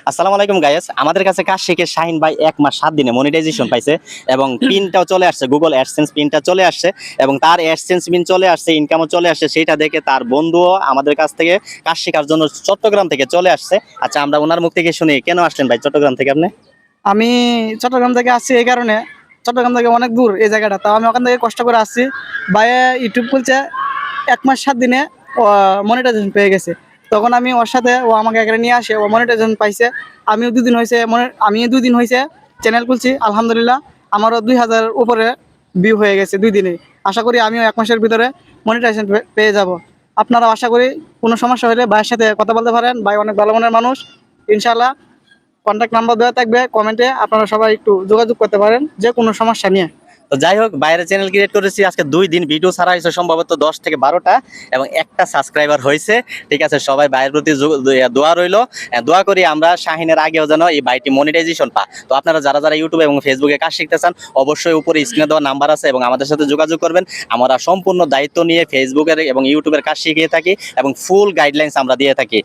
আসসালামু আলাইকুম গাইস, আমাদের কাছে কাজ শিখে শাহিন ভাই 1 মাস 7 দিনে মনিটাইজেশন পাইছে এবং পিনটাও চলে আসছে, গুগল অ্যাডসেন্স পিনটা চলে আসছে এবং তার অ্যাডসেন্স পিন চলে আসছে, ইনকামও চলে আসছে। সেটা দেখে তার বন্ধুও আমাদের কাছ থেকে কাজ শেখার জন্য চট্টগ্রাম থেকে চলে আসছে। আচ্ছা, আমরা ওনার মুখ থেকে শুনি কেন আসলেন ভাই চট্টগ্রাম থেকে আপনি? আমি চট্টগ্রাম থেকে আসছি এই কারণে, চট্টগ্রাম থেকে অনেক দূর এই জায়গাটা, তো আমি ওখান থেকে কষ্ট করে আসছি। ভাইয়া ইউটিউব খুলছে, 1 মাস 7 দিনে মনিটাইজেশন পেয়ে গেছে। তখন আমি ওর সাথে, ও আমাকে এখানে নিয়ে আসে, ও মনিটাইজেশন পাইছে। আমিও 2 দিন হয়েছে, আমি 2 দিন হয়েছে চ্যানেল খুলছি, আলহামদুলিল্লাহ আমারও 2000 উপরে ভিউ হয়ে গেছে 2 দিনে। আশা করি আমিও 1 মাসের ভিতরে মনিটাইজেশন পেয়ে যাব। আপনারাও আশা করি কোনো সমস্যা হলে ভাইয়ের সাথে কথা বলতে পারেন, ভাই অনেক ভালো মনের মানুষ। ইনশাল্লাহ কন্ট্যাক্ট নাম্বার দেওয়া থাকবে কমেন্টে, আপনারা সবাই একটু যোগাযোগ করতে পারেন যে কোনো সমস্যা নিয়ে। তো যাই হোক, বাইরে চ্যানেল ক্রিয়েট করেছি আজকে 2 দিন, ভিডিও ছাড়া হয়েছে সম্ভবত 10 থেকে 12টা এবং একটা সাবস্ক্রাইবার হয়েছে। ঠিক আছে, সবাই ভাইয়ের প্রতি দোয়া রইলো। দোয়া করি আমরা শাহিনের আগেও যেন এই বাইটি মনিটাইজেশন পা। তো আপনারা যারা যারা ইউটিউবে এবং ফেসবুকে কাজ শিখতে চান, অবশ্যই উপরে স্ক্রিনে দেওয়া নাম্বার আছে এবং আমাদের সাথে যোগাযোগ করবেন। আমরা সম্পূর্ণ দায়িত্ব নিয়ে ফেসবুকের এবং ইউটিউবের কাজ শিখিয়ে থাকি এবং ফুল গাইডলাইন্স আমরা দিয়ে থাকি।